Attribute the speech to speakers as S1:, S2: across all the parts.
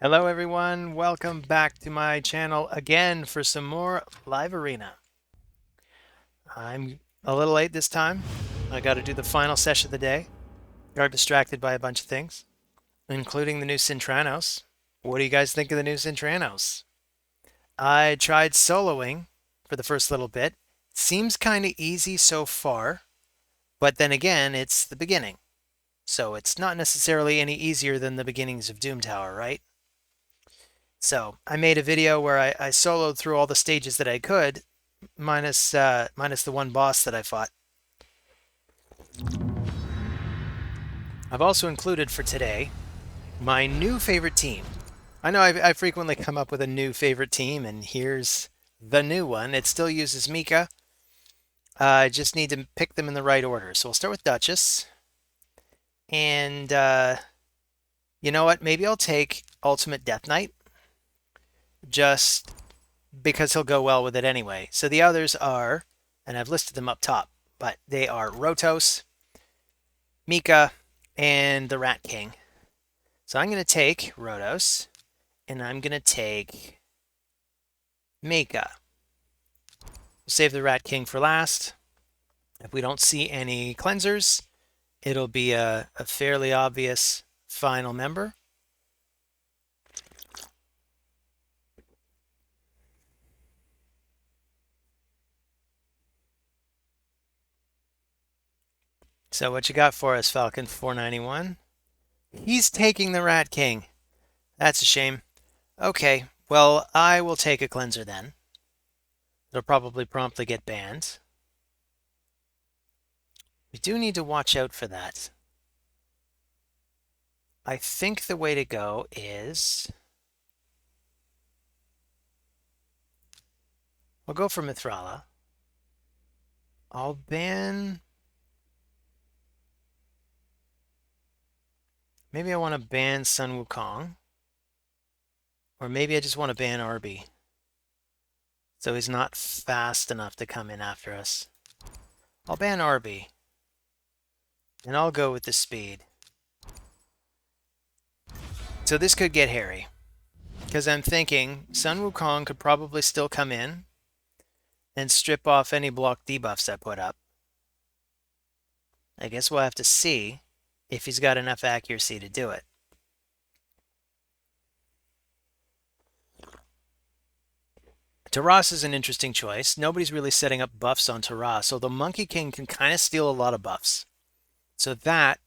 S1: Hello everyone, welcome back to my channel again for some more Live Arena. I'm a little late this time. I got to do the final session of the day. Got distracted by a bunch of things, including the new Cintranos. What do you guys think of the new Cintranos? I tried soloing for the first little bit. Seems kind of easy so far, but then again, it's the beginning. So it's not necessarily any easier than the beginnings of Doom Tower, right? So I made a video where I soloed through all the stages that I could, minus the one boss that I fought. I've also included for today my new favorite team. I know I frequently come up with a new favorite team, and here's the new one. It still uses Mika. I just need to pick them in the right order. So we'll start with Duchess. And you know what? Maybe I'll take Ultimate Death Knight, just because he'll go well with it anyway. So the others are, and I've listed them up top, but they are Rotos, Mika, and the Rat King. So I'm going to take Rotos, and I'm going to take Mika. We'll save the Rat King for last. If we don't see any cleansers, it'll be a fairly obvious final member. So what you got for us, Falcon 491? He's taking the Rat King. That's a shame. Okay, well, I will take a cleanser then. It'll probably promptly get banned. We do need to watch out for that. I think the way to go is... We'll go for Mithrala. I'll ban... Maybe I want to ban Sun Wukong. Or maybe I just want to ban Arby. So he's not fast enough to come in after us. I'll ban Arby. And I'll go with the speed. So this could get hairy. Because I'm thinking Sun Wukong could probably still come in and strip off any block debuffs I put up. I guess we'll have to see if he's got enough accuracy to do it. Taras is an interesting choice. Nobody's really setting up buffs on Taras, so the Monkey King can kind of steal a lot of buffs. So that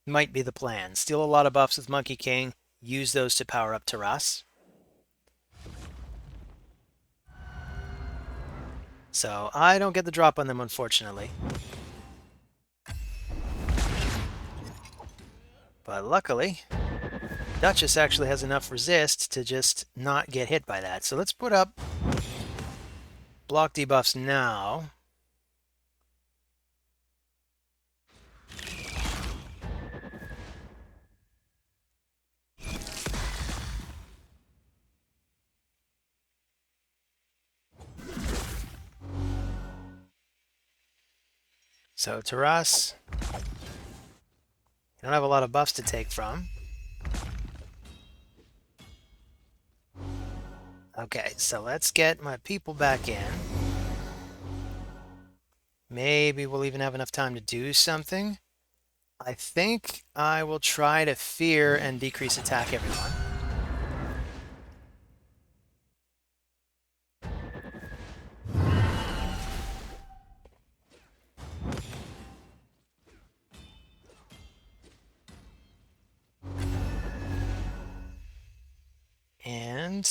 S1: might be the plan. Steal a lot of buffs with Monkey King, use those to power up Taras. So I don't get the drop on them, unfortunately. But luckily, Duchess actually has enough resist to just not get hit by that. So let's put up block debuffs now. So Taras, you don't have a lot of buffs to take from. Okay, so let's get my people back in. Maybe we'll even have enough time to do something. I think I will try to fear and decrease attack everyone. And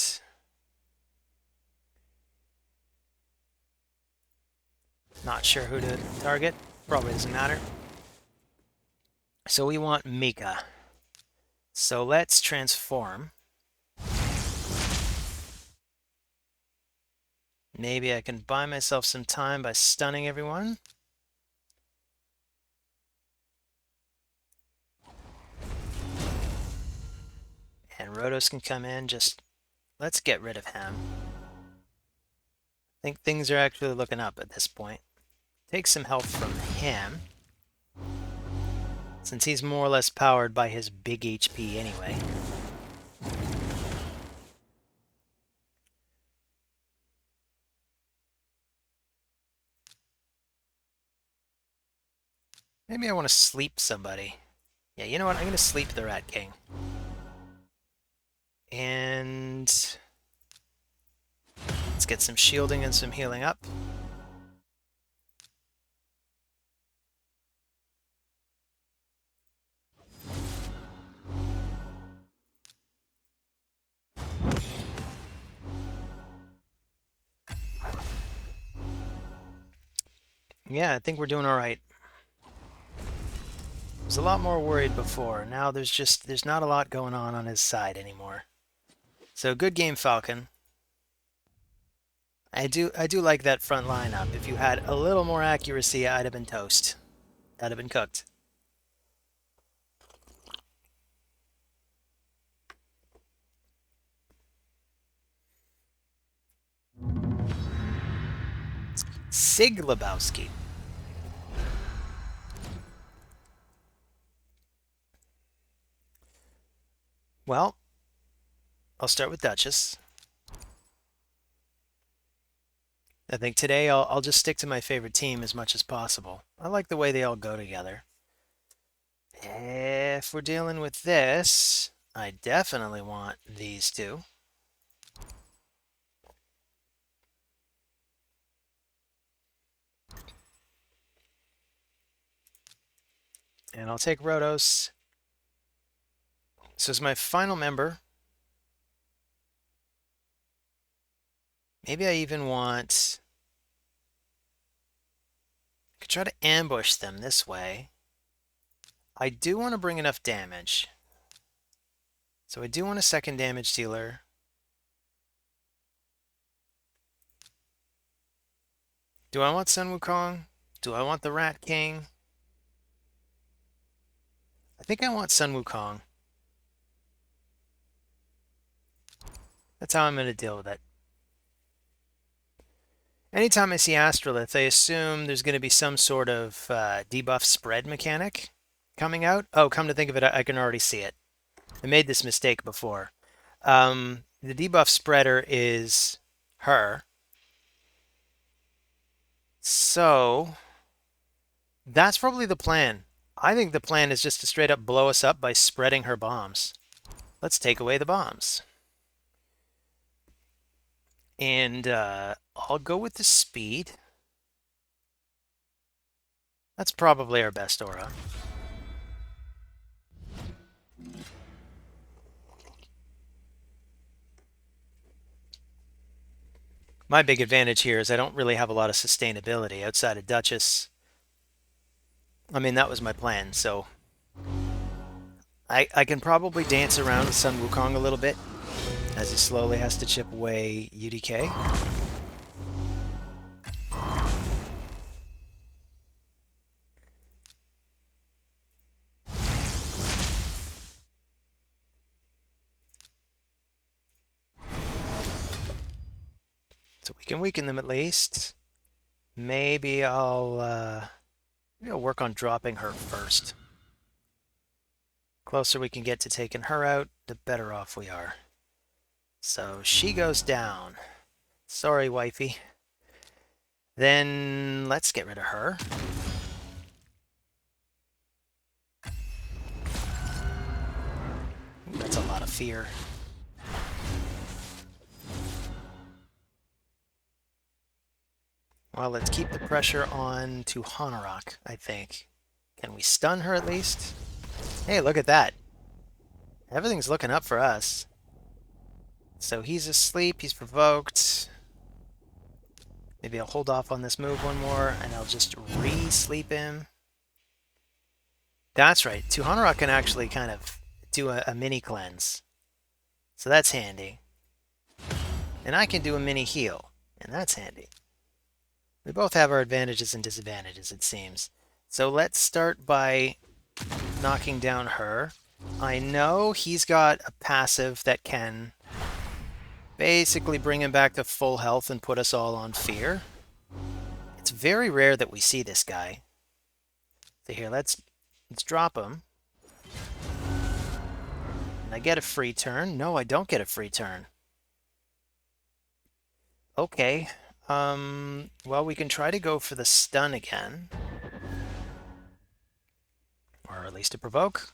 S1: not sure who to target. Probably doesn't matter. So we want Mika. So let's transform. Maybe I can buy myself some time by stunning everyone. And Rotos can come in. Just let's get rid of him. I think things are actually looking up at this point. Take some help from him, since he's more or less powered by his big HP anyway. Maybe I want to sleep somebody. Yeah, you know what? I'm going to sleep the Rat King. And let's get some shielding and some healing up. Yeah, I think we're doing all right. I was a lot more worried before. Now there's not a lot going on his side anymore. So good game, Falcon. I do like that front lineup. If you had a little more accuracy, I'd have been toast. I'd have been cooked. Sig Lebowski. Well, I'll start with Duchess. I think today I'll just stick to my favorite team as much as possible. I like the way they all go together. If we're dealing with this, I definitely want these two. And I'll take Rotos. So as my final member, maybe I even want... I could try to ambush them this way. I do want to bring enough damage. So I do want a second damage dealer. Do I want Sun Wukong? Do I want the Rat King? I think I want Sun Wukong. That's how I'm going to deal with it. Anytime I see Astrolith, I assume there's going to be some sort of debuff spread mechanic coming out. Oh, come to think of it, I can already see it. I made this mistake before. The debuff spreader is her. So, that's probably the plan. I think the plan is just to straight up blow us up by spreading her bombs. Let's take away the bombs. And I'll go with the speed. That's probably our best aura. My big advantage here is I don't really have a lot of sustainability outside of Duchess. I mean, that was my plan, so I can probably dance around with Sun Wukong a little bit as he slowly has to chip away UDK. So we can weaken them at least. Maybe I'll work on dropping her first. Closer we can get to taking her out, the better off we are. So she goes down. Sorry, wifey. Then let's get rid of her. Ooh, that's a lot of fear. Well, let's keep the pressure on to Hanorok, I think. Can we stun her at least? Hey, look at that. Everything's looking up for us. So he's asleep, he's provoked. Maybe I'll hold off on this move one more, and I'll just re-sleep him. That's right, Hanorok can actually kind of do a mini cleanse. So that's handy. And I can do a mini heal, and that's handy. We both have our advantages and disadvantages, it seems. So let's start by knocking down her. I know he's got a passive that can basically bring him back to full health and put us all on fear. It's very rare that we see this guy. So here, let's drop him. I get a free turn? No, I don't get a free turn. Okay. Well, we can try to go for the stun again. Or at least a provoke.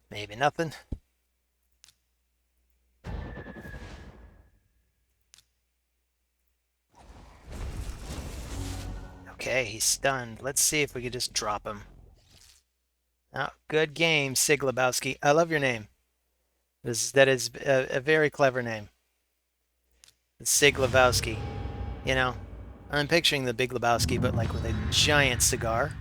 S1: Maybe nothing. Okay, he's stunned. Let's see if we could just drop him. Oh, good game, Siglabowski. I love your name. That is a very clever name. Siglabowski. You know, I'm picturing the Big Lebowski, but like with a giant cigar.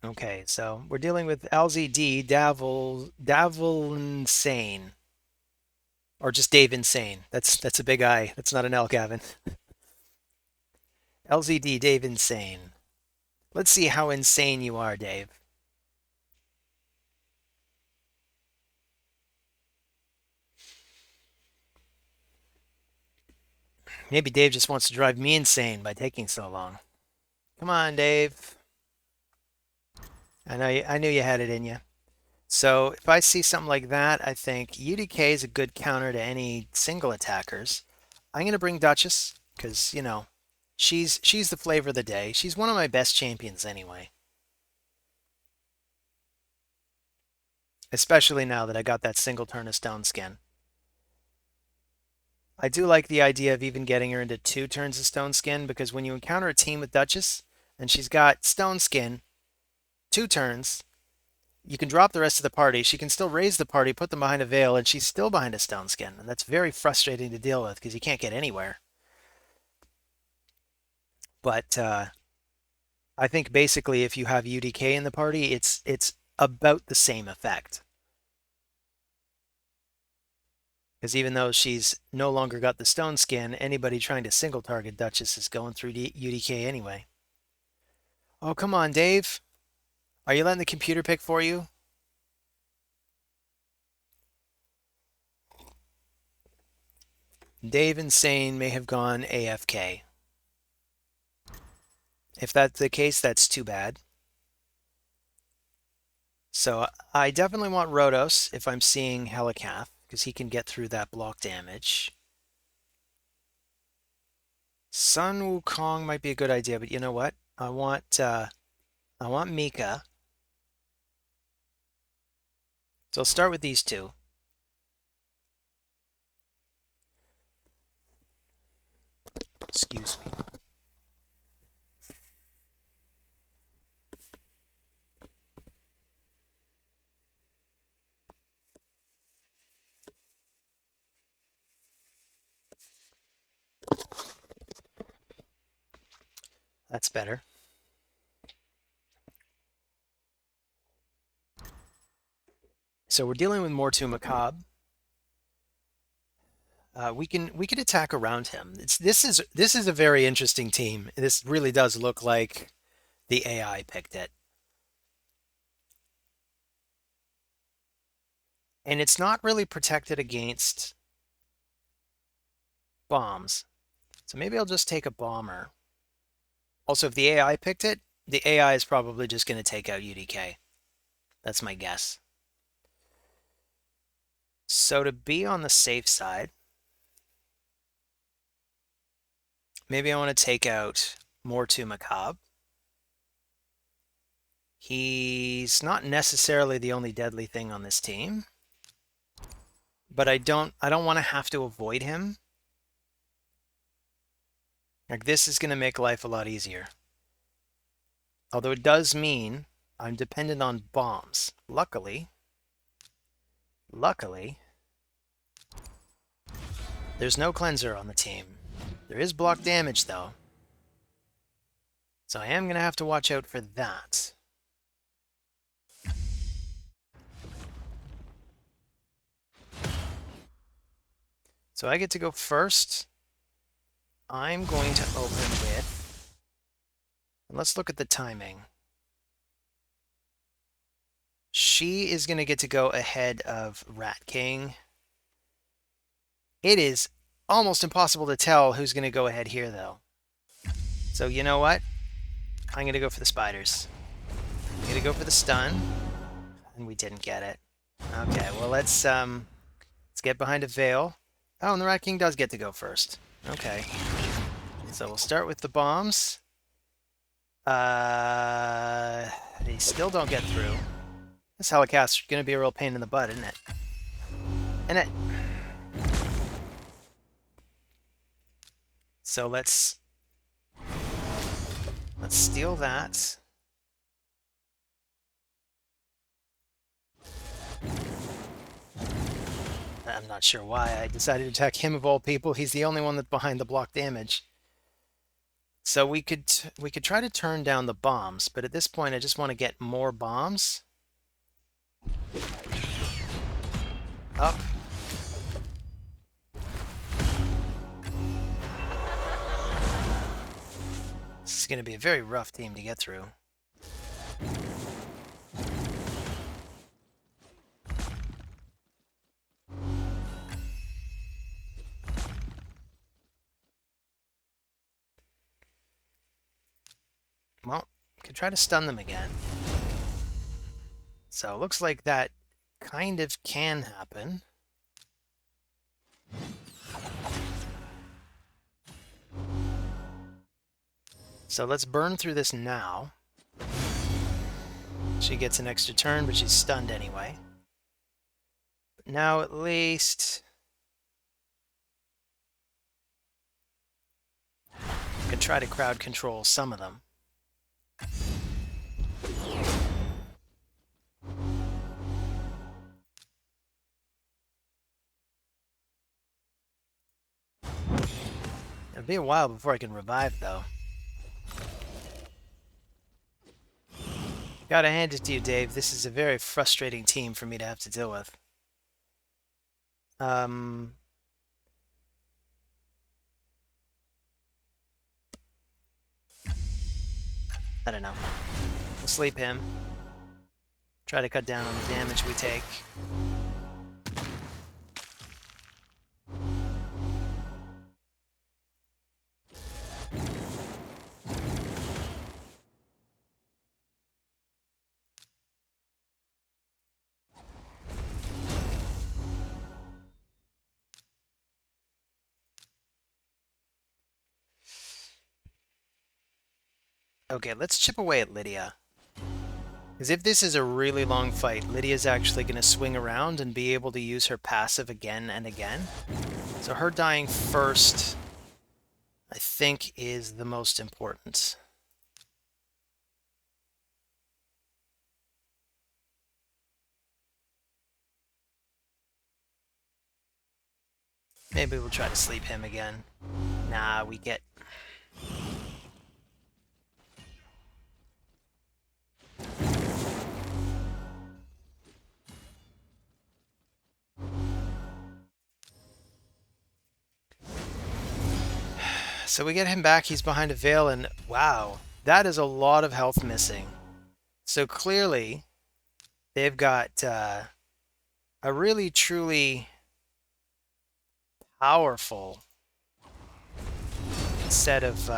S1: Okay, so we're dealing with LZD, Davil Insane. Or just Dave Insane. That's a big I. That's not an L, Gavin. LZD, Dave Insane. Let's see how insane you are, Dave. Maybe Dave just wants to drive me insane by taking so long. Come on, Dave. I knew you had it in you. So if I see something like that, I think UDK is a good counter to any single attackers. I'm going to bring Duchess because, you know, she's the flavor of the day. She's one of my best champions anyway. Especially now that I got that single turn of Stone Skin. I do like the idea of even getting her into 2 turns of Stone Skin because when you encounter a team with Duchess and she's got Stone Skin, 2 turns, you can drop the rest of the party. She can still raise the party, put them behind a veil, and she's still behind a Stone Skin. And that's very frustrating to deal with because you can't get anywhere. But I think basically if you have UDK in the party, it's about the same effect. Because even though she's no longer got the Stone Skin, anybody trying to single target Duchess is going through UDK anyway. Oh, come on, Dave. Are you letting the computer pick for you? Dave Insane may have gone AFK. If that's the case, that's too bad. So I definitely want Rotos if I'm seeing Helicath, because he can get through that block damage. Sun Wukong might be a good idea, but you know what? I want Mika. So I'll start with these two. Excuse me. That's better. So we're dealing with Mortu Macabre. We can attack around him. This is a very interesting team. This really does look like the AI picked it. And it's not really protected against bombs. So maybe I'll just take a bomber. Also, if the AI picked it, the AI is probably just going to take out UDK. That's my guess. So to be on the safe side, maybe I want to take out Mortu Macabre. He's not necessarily the only deadly thing on this team, but I don't want to have to avoid him. Like, this is going to make life a lot easier. Although it does mean I'm dependent on bombs. Luckily, there's no cleanser on the team. There is block damage, though. So I am going to have to watch out for that. So I get to go first. I'm going to open with... And let's look at the timing. She is going to get to go ahead of Rat King. It is almost impossible to tell who's going to go ahead here, though. So you know what? I'm going to go for the spiders. I'm going to go for the stun. And we didn't get it. Okay, well let's get behind a veil. Oh, and the Rat King does get to go first. Okay. So we'll start with the bombs. They still don't get through. This Helicast's gonna be a real pain in the butt, isn't it? Isn't it? So let's steal that. I'm not sure why I decided to attack him of all people. He's the only one that's behind the block damage. So we could try to turn down the bombs, but at this point I just want to get more bombs. Up. This is going to be a very rough team to get through. Well, could try to stun them again. So it looks like that kind of can happen. So let's burn through this now. She gets an extra turn, but she's stunned anyway. But now at least I could try to crowd control some of them. It'll be a while before I can revive, though. Gotta hand it to you, Dave. This is a very frustrating team for me to have to deal with. I don't know. We'll sleep him. Try to cut down on the damage we take. Okay, let's chip away at Lydia. Because if this is a really long fight, Lydia's actually going to swing around and be able to use her passive again and again. So her dying first, I think, is the most important. Maybe we'll try to sleep him again. Nah, we get... So we get him back, he's behind a veil, and wow, that is a lot of health missing. So clearly, they've got a really, truly powerful set of,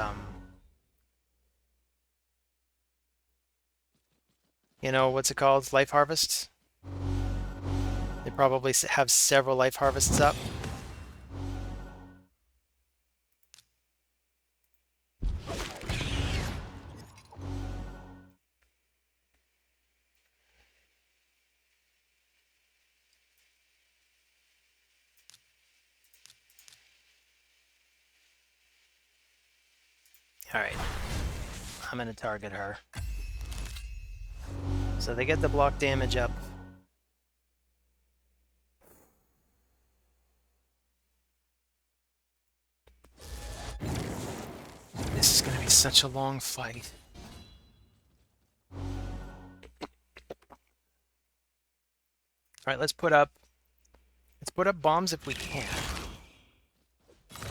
S1: you know, what's it called? Life harvests? They probably have several life harvests up. Alright, I'm going to target her. So they get the block damage up. This is going to be such a long fight. Alright, let's put up bombs if we can.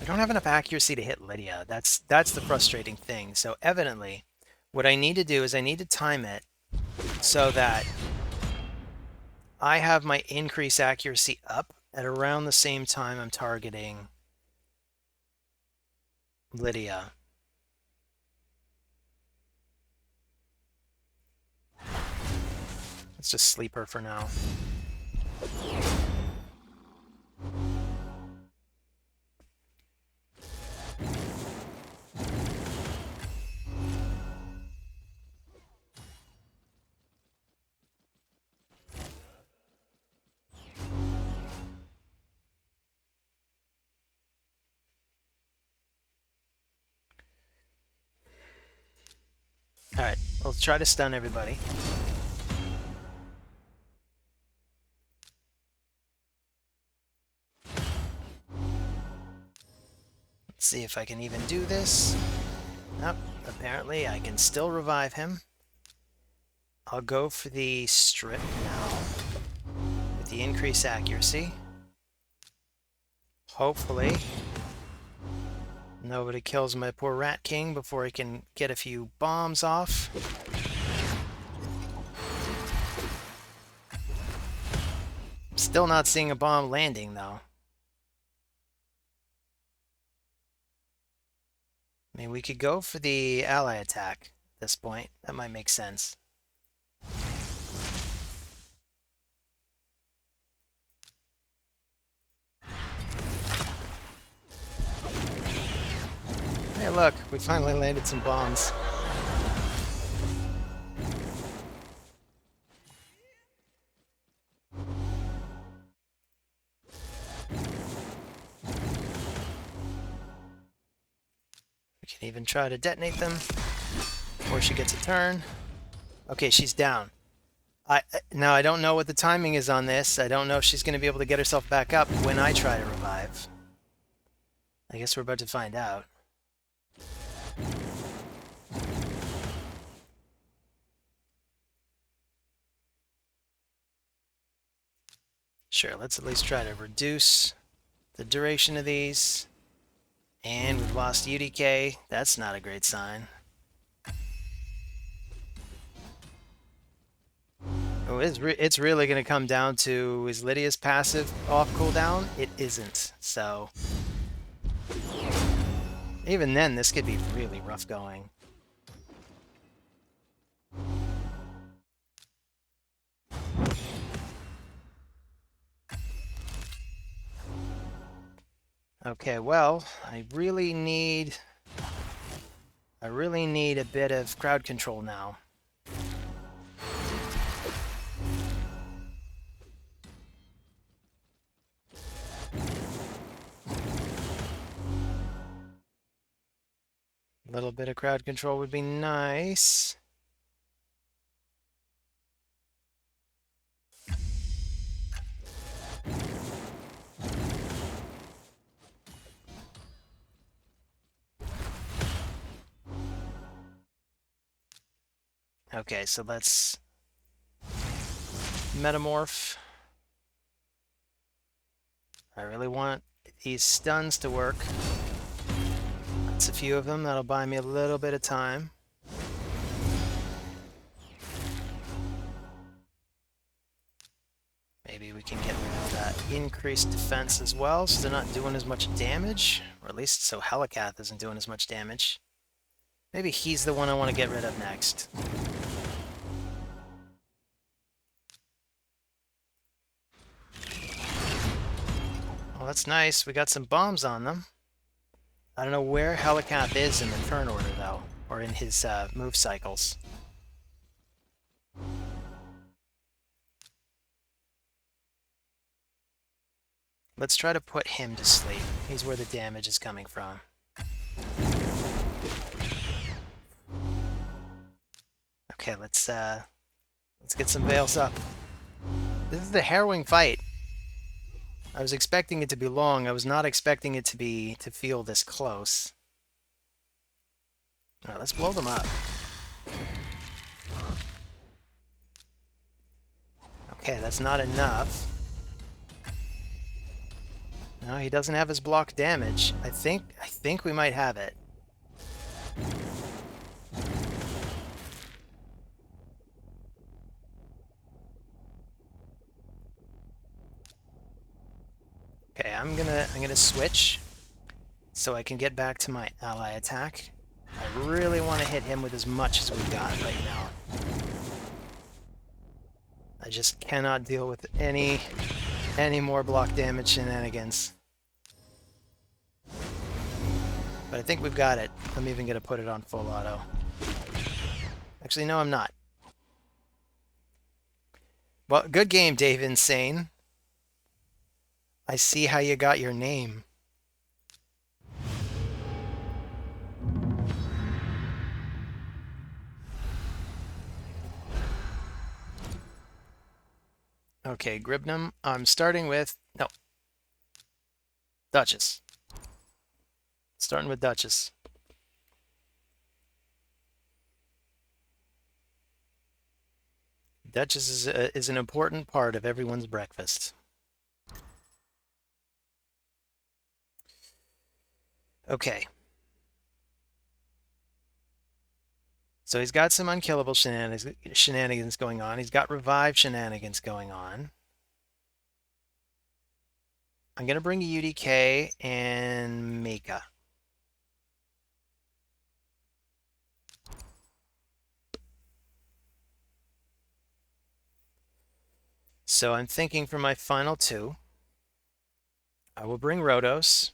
S1: I don't have enough accuracy to hit Lydia. That's the frustrating thing. So evidently, what I need to do is I need to time it so that I have my increase accuracy up at around the same time I'm targeting Lydia. Let's just sleep her for now. Alright, let's try to stun everybody. Let's see if I can even do this. Nope, apparently I can still revive him. I'll go for the strip now with the increased accuracy. Hopefully nobody kills my poor Rat King before he can get a few bombs off. Still not seeing a bomb landing, though. I mean, we could go for the ally attack at this point. That might make sense. Hey, look, we finally landed some bombs. We can even try to detonate them before she gets a turn. Okay, she's down. Now, I don't know what the timing is on this. I don't know if she's going to be able to get herself back up when I try to revive. I guess we're about to find out. Sure, let's at least try to reduce the duration of these. And we've lost UDK. That's not a great sign. Oh, it's really going to come down to, is Lydia's passive off cooldown? It isn't, so... Even then, this could be really rough going. Okay, well, I really need a bit of crowd control now. A little bit of crowd control would be nice. Okay, so let's metamorph. I really want these stuns to work. That's a few of them. That'll buy me a little bit of time. Maybe we can get rid of that increased defense as well, so they're not doing as much damage. Or at least so Helicath isn't doing as much damage. Maybe he's the one I want to get rid of next. Well, that's nice. We got some bombs on them. I don't know where Helicath is in the turn order, though, or in his move cycles. Let's try to put him to sleep. He's where the damage is coming from. Okay, let's get some veils up. This is the harrowing fight. I was expecting it to be long. I was not expecting it to feel this close. All right, let's blow them up. Okay, that's not enough. No, he doesn't have his block damage. I think we might have it. Okay, I'm gonna switch so I can get back to my ally attack. I really want to hit him with as much as we got right now. just cannot deal with any more block damage shenanigans. But I think we've got it. I'm even going to put it on full auto. Actually, no, I'm not. Well, good game, Dave Insane. I see how you got your name. Okay, Gribnum. I'm starting with... No. Duchess. Starting with Duchess. Duchess is an important part of everyone's breakfast. Okay. So he's got some unkillable shenanigans going on. He's got revive shenanigans going on. I'm going to bring UDK and Mika. So I'm thinking for my final two, I will bring Rotos.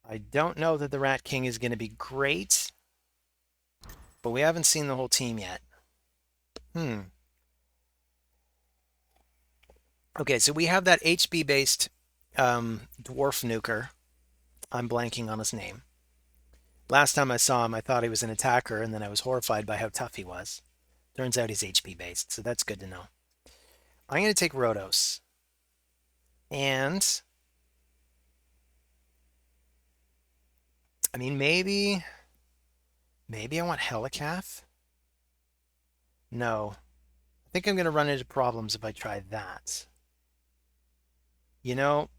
S1: I don't know that the Rat King is going to be great, but we haven't seen the whole team yet. Okay, so we have that HB-based dwarf nuker. I'm blanking on his name. Last time I saw him, I thought he was an attacker, and then I was horrified by how tough he was. Turns out he's HP-based, so that's good to know. I'm going to take Rotos. And... I mean, maybe I want Helicath? No. I think I'm going to run into problems if I try that. You know,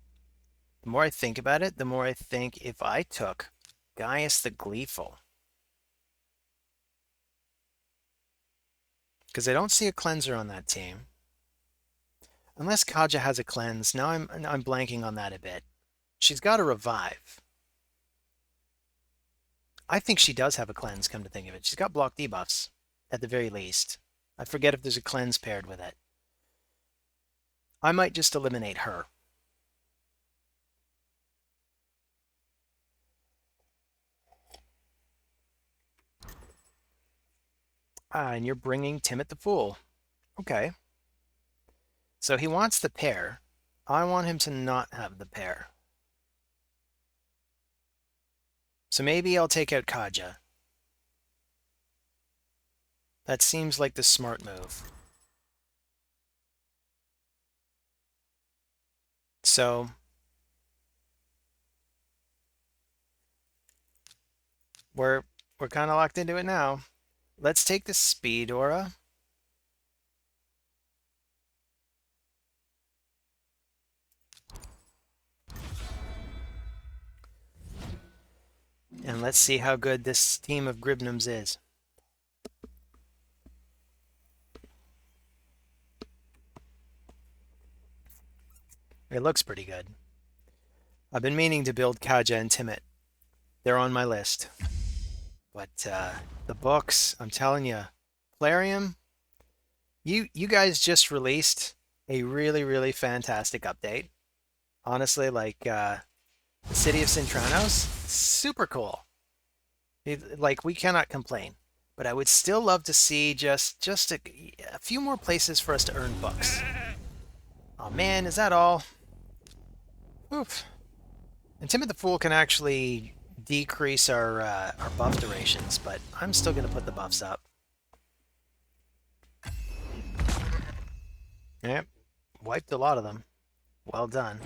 S1: the more I think about it, the more I think if I took Gaius the Gleeful. Because I don't see a cleanser on that team. Unless Kaja has a cleanse. Now I'm blanking on that a bit. She's got a revive. I think she does have a cleanse, come to think of it. She's got block debuffs, at the very least. I forget if there's a cleanse paired with it. I might just eliminate her. And you're bringing Timid the Fool. Okay. So he wants the pair. I want him to not have the pair. So maybe I'll take out Kaja. That seems like the smart move. So we're kind of locked into it now. Let's take the Speed Aura. And let's see how good this team of Gribnums is. It looks pretty good. I've been meaning to build Kaja and Timid. They're on my list. But the books, I'm telling you, Plarium, you guys just released a really, really fantastic update. Honestly, like the City of Cintranos, super cool. Like, we cannot complain. But I would still love to see just a few more places for us to earn books. Oh man, is that all? Oof. And Timid the Fool can actually decrease our buff durations, but I'm still going to put the buffs up. Yep, wiped a lot of them. Well done.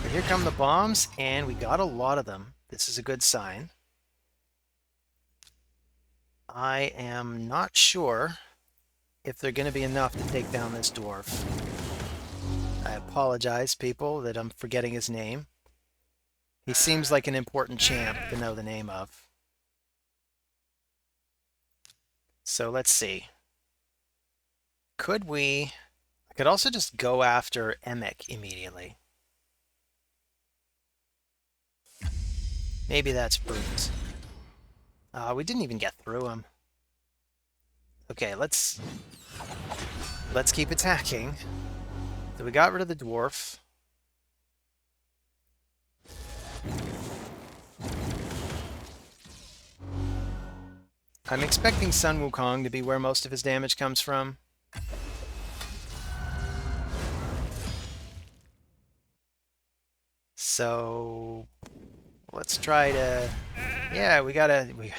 S1: But here come the bombs, and we got a lot of them. This is a good sign. I am not sure if they're going to be enough to take down this dwarf. I apologize, people, that I'm forgetting his name. He seems like an important champ to know the name of. So let's see. Could we... I could also just go after Emic immediately. Maybe that's prudent. We didn't even get through him. Okay, let's Let's keep attacking. So we got rid of the dwarf. I'm expecting Sun Wukong to be where most of his damage comes from. So let's try to... Yeah, we got him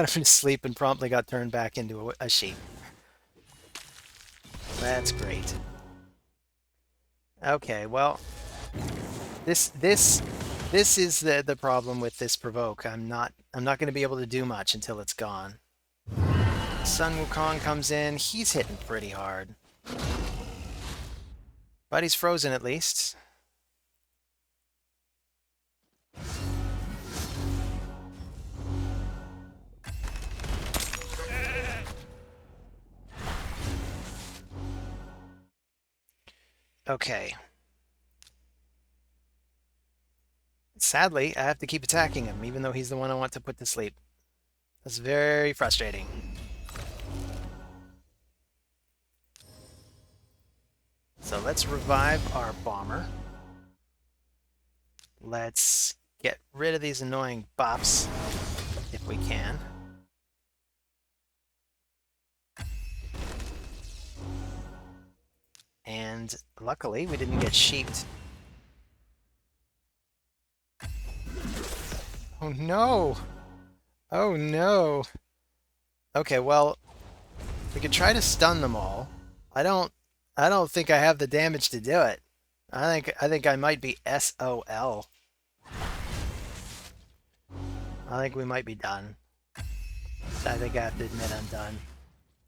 S1: to sleep and promptly got turned back into a sheep. That's great. Okay, well, this is the problem with this provoke. I'm not going to be able to do much until it's gone. Sun Wukong comes in. He's hitting pretty hard. But he's frozen at least. Okay. Sadly, I have to keep attacking him, even though he's the one I want to put to sleep. That's very frustrating. So let's revive our bomber. Let's get rid of these annoying buffs, if we can. And luckily, we didn't get sheeped. Oh no! Oh no! Okay, well, we could try to stun them all. I don't think I have the damage to do it. I think I might be SOL. I think we might be done. I think I have to admit I'm done.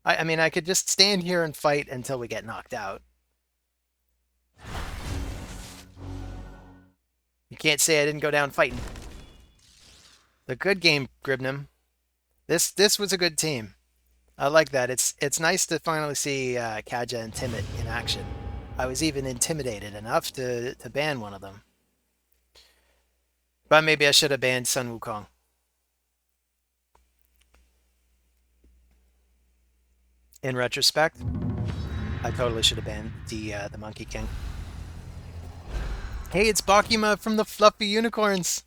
S1: I mean, I could just stand here and fight until we get knocked out. You can't say I didn't go down fighting. The good game, Gribnum. This was a good team. I like that. It's nice to finally see Kaja and Timid in action. I was even intimidated enough to ban one of them. But maybe I should have banned Sun Wukong. In retrospect, I totally should have banned the Monkey King. Hey, it's Bakima from the Fluffy Unicorns.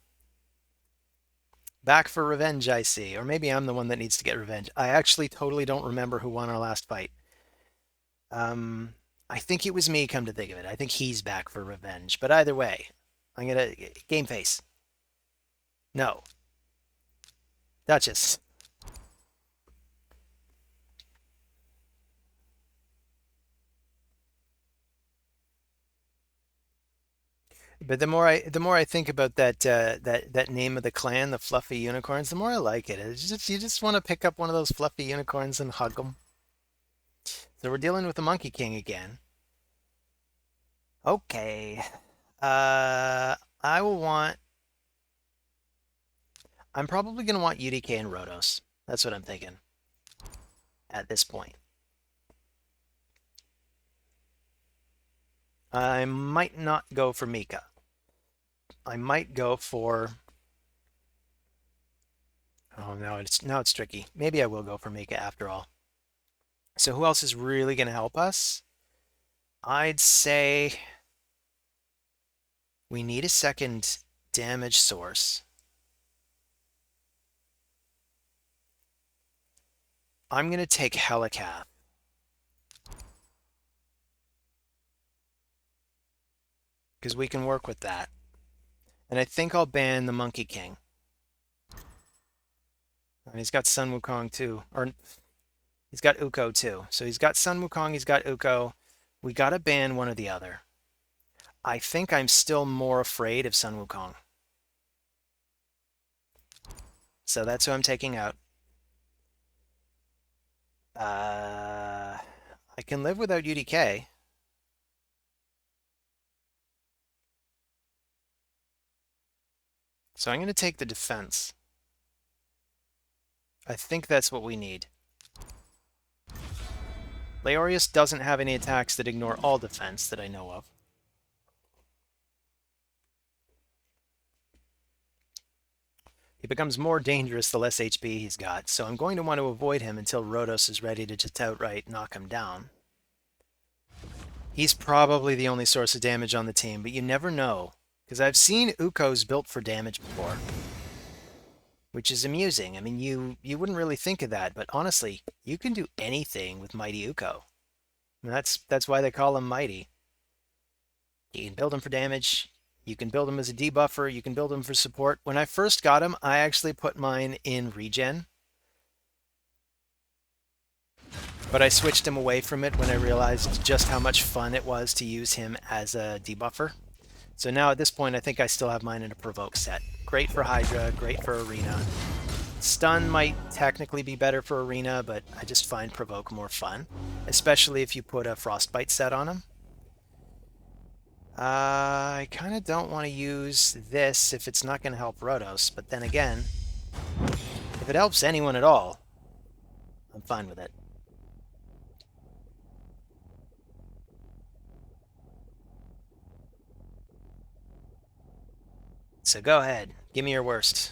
S1: Back for revenge, I see. Or maybe I'm the one that needs to get revenge. I actually totally don't remember who won our last fight. I think it was me, come to think of it. I think he's back for revenge. But either way, I'm gonna... Game face. No. Duchess. But the more I think about that name of the clan, the Fluffy Unicorns, the more I like it. It's just you just want to pick up one of those fluffy unicorns and hug them. So we're dealing with the Monkey King again. Okay. I will want... I'm probably going to want UDK and Rotos. That's what I'm thinking at this point. I might not go for Mika. I might go for... Oh, now it's tricky. Maybe I will go for Mika after all. So who else is really going to help us? I'd say we need a second damage source. I'm going to take Helicath. Because we can work with that. And I think I'll ban the Monkey King. And he's got Sun Wukong too. Or he's got Uko too. So he's got Sun Wukong, he's got Uko. We gotta ban one or the other. I think I'm still more afraid of Sun Wukong. So that's who I'm taking out. I can live without UDK. So I'm going to take the defense. I think that's what we need. Leorius doesn't have any attacks that ignore all defense that I know of. He becomes more dangerous the less HP he's got, so I'm going to want to avoid him until Rotos is ready to just outright knock him down. He's probably the only source of damage on the team, but you never know. Because I've seen Ukos built for damage before, which is amusing. I mean, you wouldn't really think of that, but honestly, you can do anything with Mighty Uko. And that's why they call him Mighty. You can build him for damage. You can build him as a debuffer. You can build him for support. When I first got him, I actually put mine in regen, but I switched him away from it when I realized just how much fun it was to use him as a debuffer. So now at this point, I think I still have mine in a provoke set. Great for Hydra, great for Arena. Stun might technically be better for Arena, but I just find provoke more fun, especially if you put a Frostbite set on him. I kind of don't want to use this if it's not going to help Rotos, but then again, if it helps anyone at all, I'm fine with it. So go ahead, give me your worst.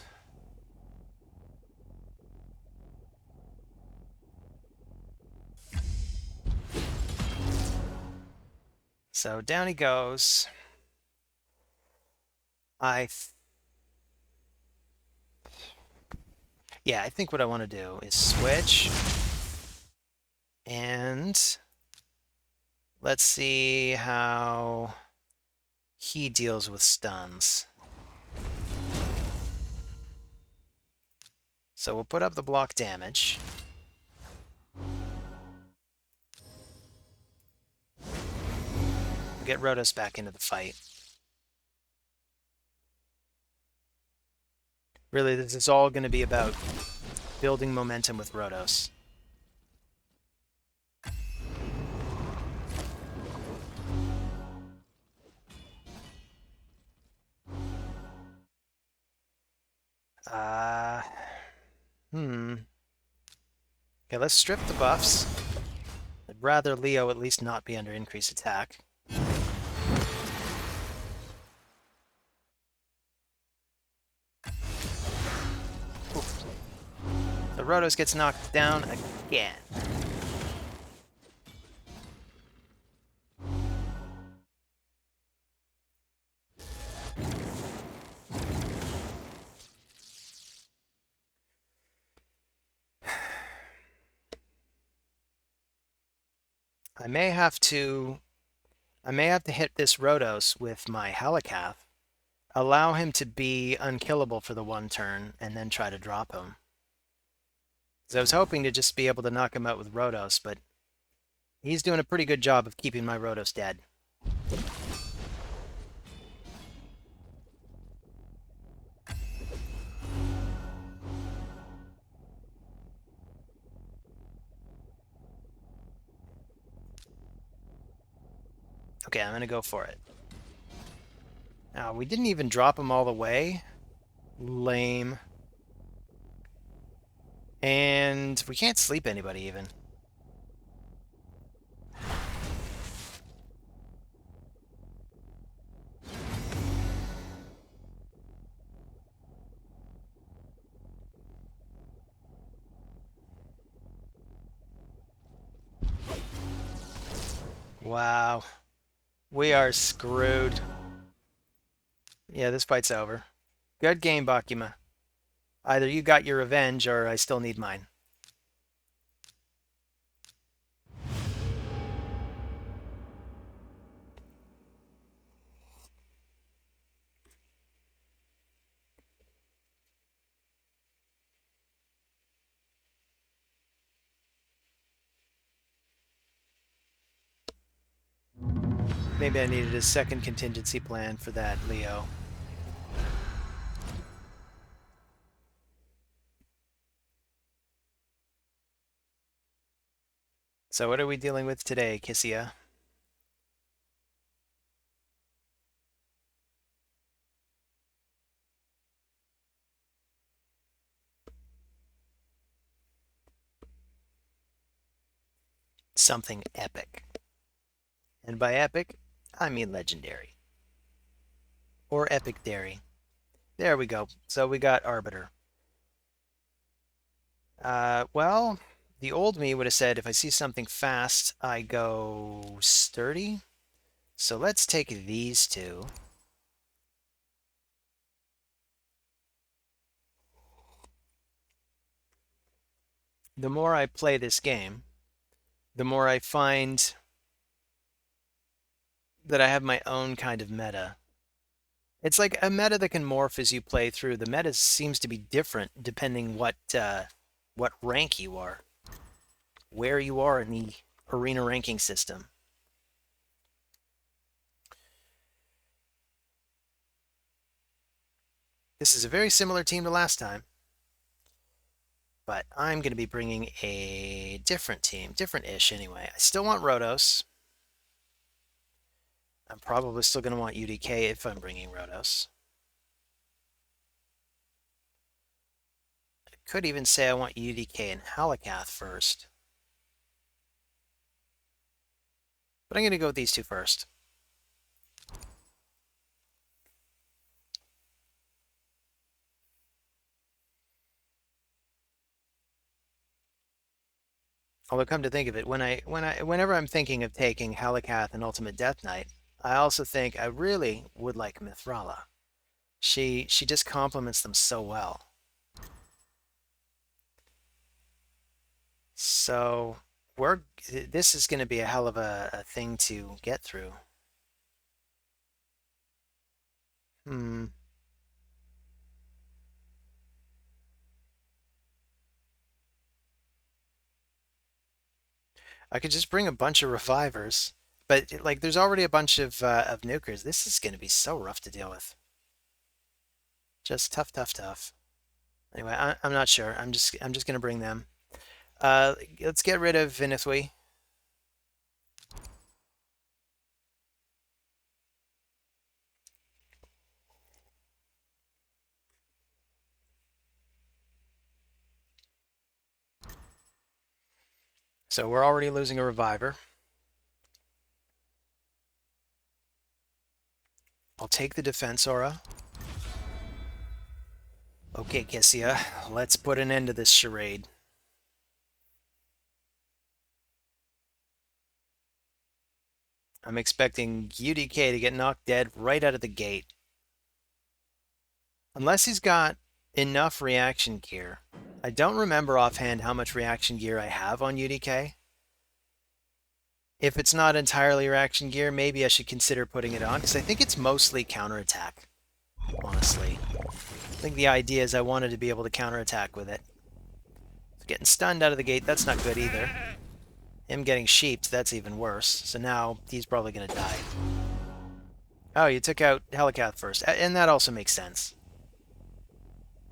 S1: So down he goes. Yeah, I think what I want to do is switch. And let's see how he deals with stuns. So we'll put up the block damage. We'll get Rotos back into the fight. Really, this is all going to be about building momentum with Rotos. Okay, let's strip the buffs. I'd rather Leo at least not be under increased attack. Oof. The Rotos gets knocked down again. I may have to hit this Rotos with my Helicath, allow him to be unkillable for the one turn, and then try to drop him. So I was hoping to just be able to knock him out with Rotos, but he's doing a pretty good job of keeping my Rotos dead. Okay, I'm going to go for it. Now, we didn't even drop him all the way. Lame. And we can't sleep anybody even. Wow. We are screwed. Yeah, this fight's over. Good game, Bakuma. Either you got your revenge, or I still need mine. Maybe I needed a second contingency plan for that, Leo. So what are we dealing with today, Kissia? Something epic. And by epic, I mean legendary. Or epic dairy. There we go. So we got Arbiter. Well, the old me would have said if I see something fast, I go sturdy. So let's take these two. The more I play this game, the more I find that I have my own kind of meta. It's like a meta that can morph as you play through. The meta seems to be different depending what rank you are, where you are in the arena ranking system. This is a very similar team to last time, but I'm going to be bringing a different team, different-ish anyway. I still want Rotos. I'm probably still going to want UDK if I'm bringing Rotos. I could even say I want UDK and Halakath first. But I'm going to go with these two first. Although come to think of it, whenever I'm thinking of taking Halakath and Ultimate Death Knight, I also think I really would like Mithrala. She just complements them so well. So this is going to be a hell of a thing to get through. I could just bring a bunch of revivers, but like there's already a bunch of nukers. This is going to be so rough to deal with. Just tough, tough, tough. Anyway, I'm not sure. I'm just going to bring them. Let's get rid of Vinithwy. So we're already losing a reviver. I'll take the defense aura. Okay, Kissia, let's put an end to this charade. I'm expecting UDK to get knocked dead right out of the gate. Unless he's got enough reaction gear. I don't remember offhand how much reaction gear I have on UDK. If it's not entirely reaction gear, maybe I should consider putting it on, because I think it's mostly counterattack, honestly. I think the idea is I wanted to be able to counterattack with it. Getting stunned out of the gate, that's not good either. Him getting sheeped, that's even worse. So now he's probably going to die. Oh, you took out Halakath first, and that also makes sense.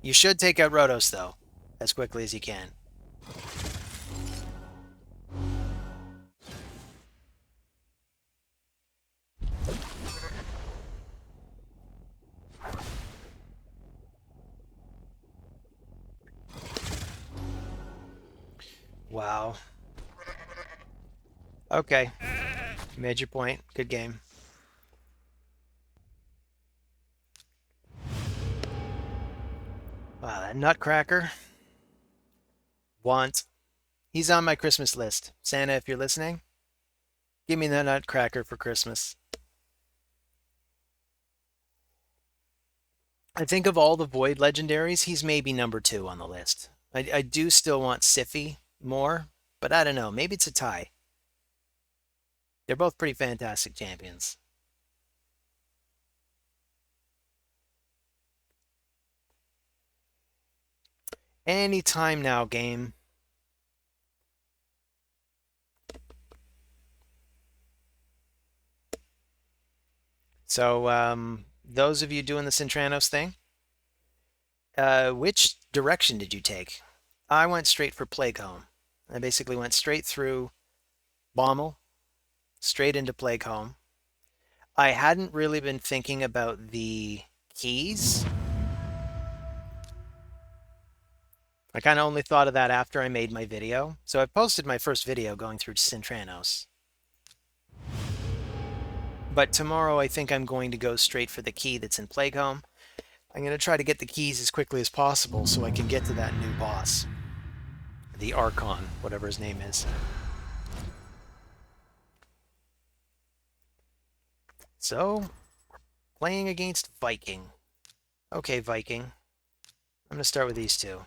S1: You should take out Rotos, though, as quickly as you can. Wow. Okay. You made your point. Good game. Wow, that Nutcracker. Want. He's on my Christmas list. Santa, if you're listening, give me the Nutcracker for Christmas. I think of all the Void legendaries, he's maybe number 2 on the list. I do still want Siphi more, but I don't know. Maybe it's a tie. They're both pretty fantastic champions. Anytime now, game. So, those of you doing the Centranos thing, which direction did you take? I went straight for Plague Home. I basically went straight through Bommel, straight into Plague Home. I hadn't really been thinking about the keys. I kind of only thought of that after I made my video. So I posted my first video going through Centranos. But tomorrow I think I'm going to go straight for the key that's in Plague Home. I'm going to try to get the keys as quickly as possible so I can get to that new boss. The Archon, whatever his name is. So, playing against Viking. Okay, Viking. I'm going to start with these two.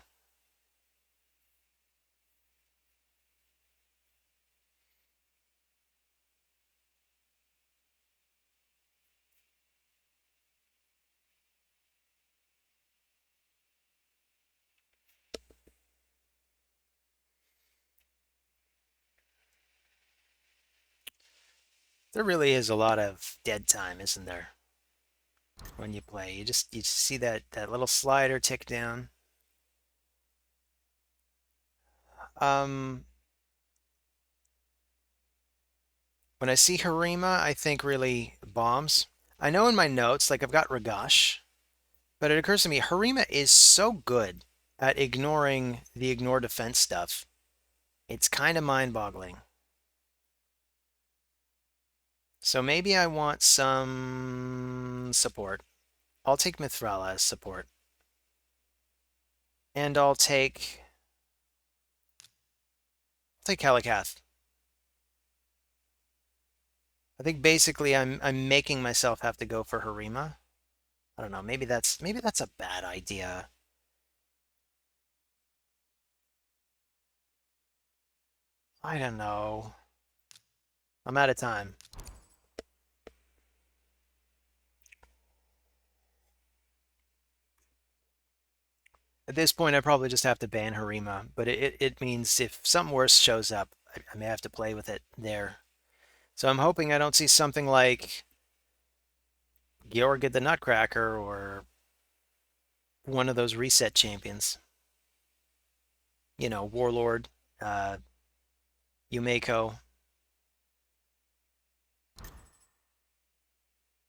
S1: There really is a lot of dead time, isn't there? When you play, you see that little slider tick down. Um, when I see Harima, I think really bombs. I know in my notes, like I've got Ragash, but it occurs to me Harima is so good at ignoring the ignore defense stuff. It's kind of mind-boggling. So maybe I want some support. I'll take Mithrala as support. And I'll take Kalakath. I think basically I'm making myself have to go for Harima. I don't know, maybe that's a bad idea. I don't know. I'm out of time. At this point, I probably just have to ban Harima, but it means if something worse shows up, I may have to play with it there. So I'm hoping I don't see something like Georg the Nutcracker or one of those reset champions. You know, Warlord, Yumeko.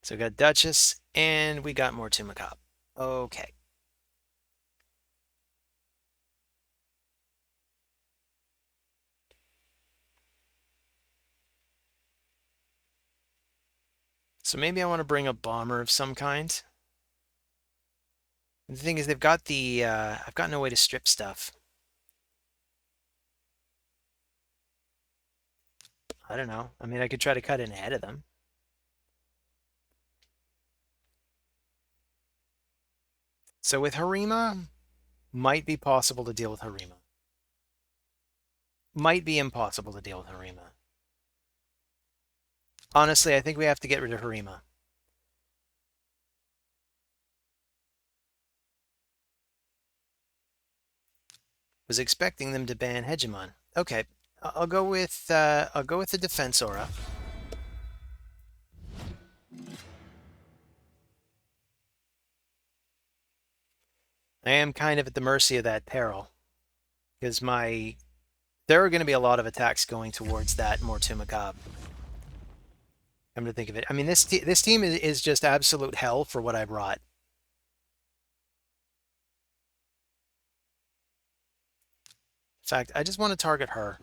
S1: So we got Duchess, and we got more Tumakop. Okay. So maybe I want to bring a bomber of some kind. The thing is, they've got I've got no way to strip stuff. I don't know. I mean, I could try to cut in ahead of them. So with Harima, might be possible to deal with Harima. Might be impossible to deal with Harima. Honestly, I think we have to get rid of Harima. Was expecting them to ban Hegemon. Okay, I'll go with the Defense Aura. I am kind of at the mercy of that peril because there are going to be a lot of attacks going towards that Mortumagab. Come to think of it, I mean this team is just absolute hell for what I brought. In fact, I just want to target her.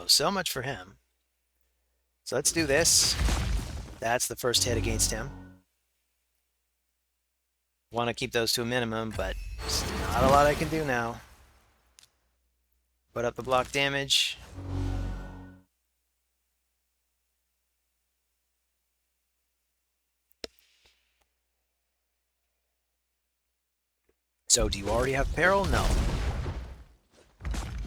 S1: So much for him. So let's do this. That's the first hit against him. Want to keep those to a minimum, but there's not a lot I can do now. Put up the block damage. So do you already have peril? No.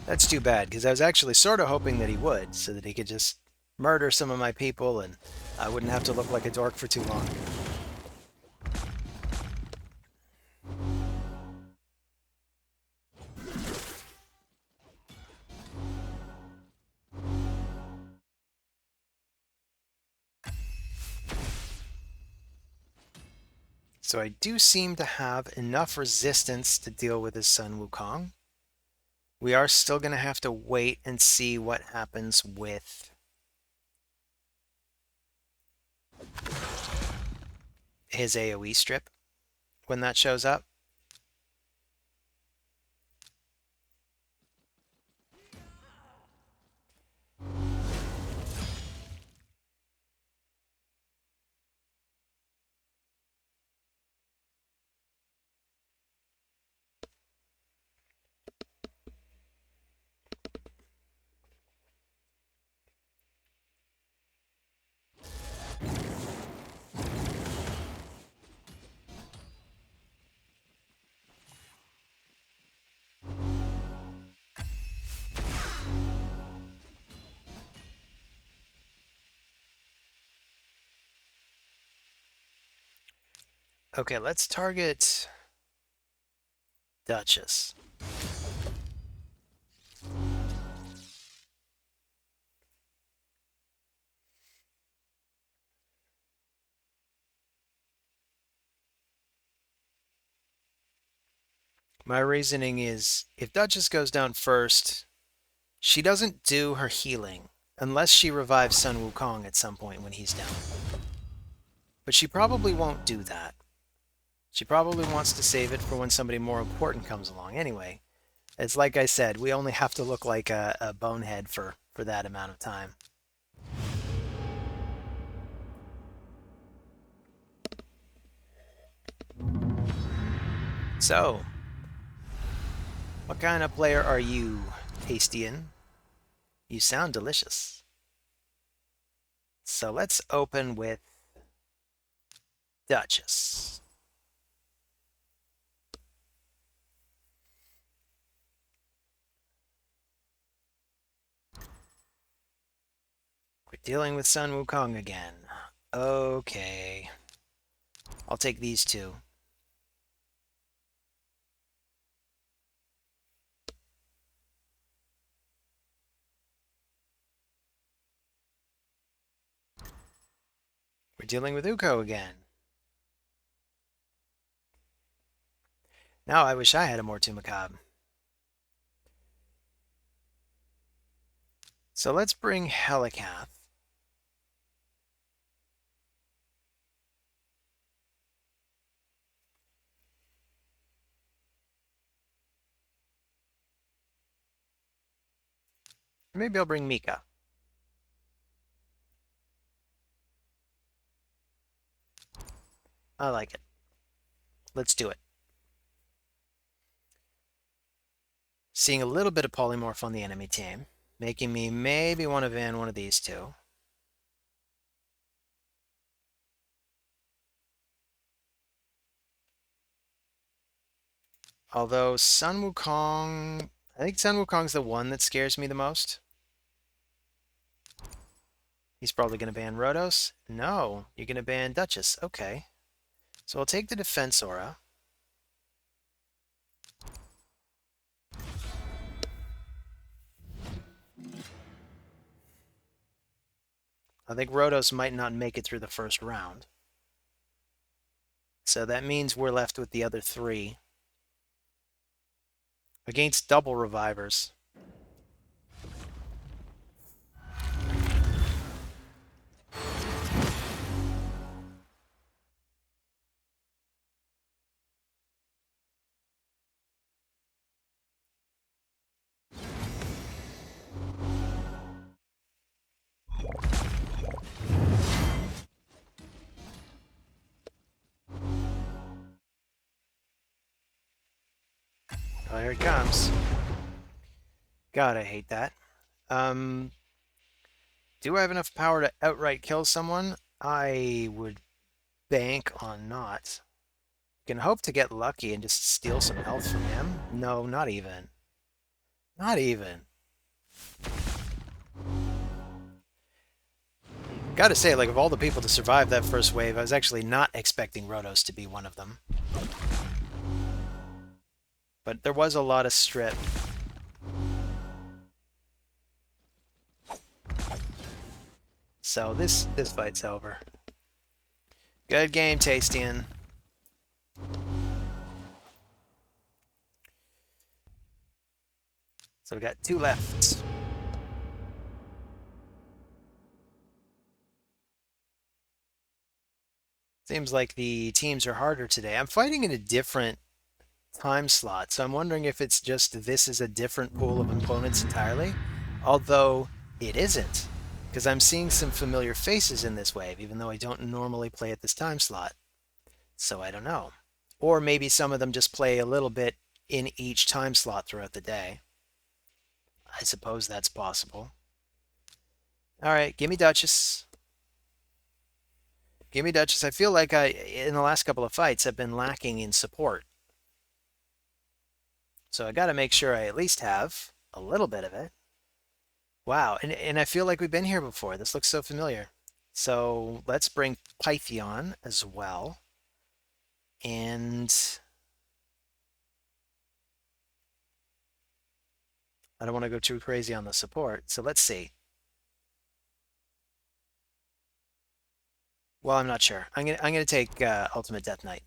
S1: That's too bad, because I was actually sort of hoping that he would, so that he could just murder some of my people and I wouldn't have to look like a dork for too long. So I do seem to have enough resistance to deal with his son Wukong. We are still going to have to wait and see what happens with his AoE strip when that shows up. Okay, let's target Duchess. My reasoning is if Duchess goes down first, she doesn't do her healing unless she revives Sun Wukong at some point when he's down. But she probably won't do that. She probably wants to save it for when somebody more important comes along. Anyway, it's like I said, we only have to look like a bonehead for that amount of time. So, what kind of player are you, Tastian? You sound delicious. So let's open with Duchess. We're dealing with Sun Wukong again. Okay. I'll take these two. We're dealing with Uko again. Now I wish I had a Mortu Macabre. So let's bring Helicath. Maybe I'll bring Mika. I like it. Let's do it. Seeing a little bit of polymorph on the enemy team, making me maybe want to ban one of these two. Although Sun Wukong, I think Sun Wukong's the one that scares me the most. He's probably going to ban Rotos. No, you're going to ban Duchess. Okay. So I'll take the defense aura. I think Rotos might not make it through the first round. So that means we're left with the other three. Against double revivers. Oh, here it comes. God, I hate that. Do I have enough power to outright kill someone? I would bank on not. Can hope to get lucky and just steal some health from him. No, not even. Not even. Gotta say, like, of all the people to survive that first wave, I was actually not expecting Rotos to be one of them. But there was a lot of strip. So this fight's over. Good game, Tastian. So we got two left. Seems like the teams are harder today. I'm fighting in a different time slot, so I'm wondering if it's just this is a different pool of opponents entirely. Although it isn't, because I'm seeing some familiar faces in this wave, even though I don't normally play at this time slot. So I don't know. Or maybe some of them just play a little bit in each time slot throughout the day. I suppose that's possible. All right, give me Duchess. Give me Duchess. I feel like in the last couple of fights, have been lacking in support. So I got to make sure I at least have a little bit of it. Wow, and I feel like we've been here before. This looks so familiar. So let's bring Pythion as well. And I don't want to go too crazy on the support. So let's see. Well, I'm not sure. I'm gonna take Ultimate Death Knight.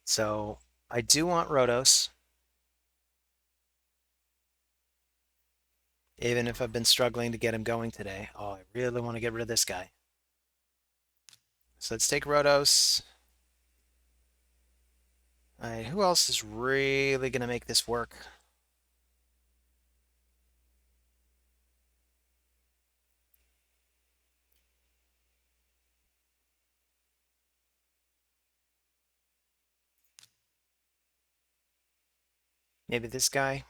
S1: So I do want Rotos, even if I've been struggling to get him going today. Oh, I really want to get rid of this guy. So let's take Rotos. All right, who else is really gonna make this work? Maybe this guy?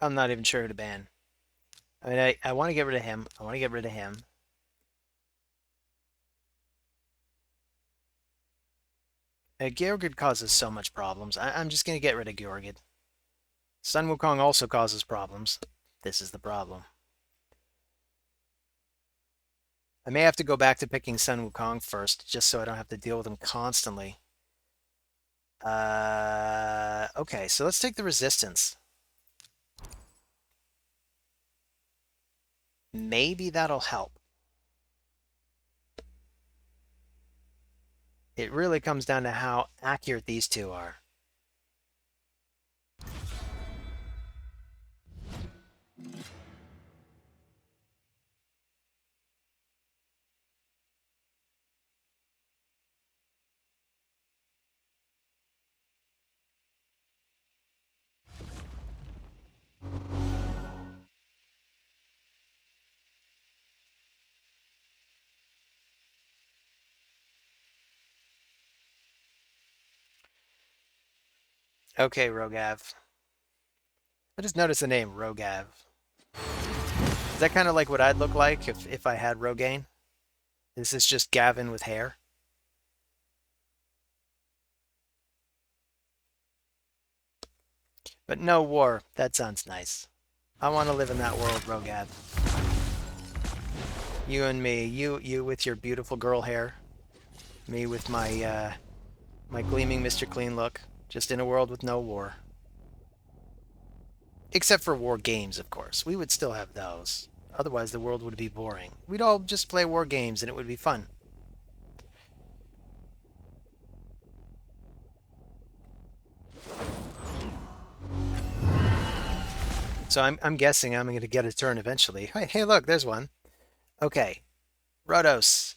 S1: I'm not even sure who to ban. I mean, I want to get rid of him. I want to get rid of him. Georgid causes so much problems. I'm just going to get rid of Georgid. Sun Wukong also causes problems. This is the problem. I may have to go back to picking Sun Wukong first, just so I don't have to deal with him constantly. Okay, so let's take the resistance. Maybe that'll help. It really comes down to how accurate these two are. Okay, Rogav. I just noticed the name, Rogav. Is that kind of like what I'd look like if I had Rogaine? Is this just Gavin with hair? But no war. That sounds nice. I want to live in that world, Rogav. You and me. You with your beautiful girl hair. Me with my gleaming Mr. Clean look. Just in a world with no war. Except for war games, of course. We would still have those. Otherwise, the world would be boring. We'd all just play war games and it would be fun. So I'm guessing I'm going to get a turn eventually. Hey, look, there's one. Okay, Rotos.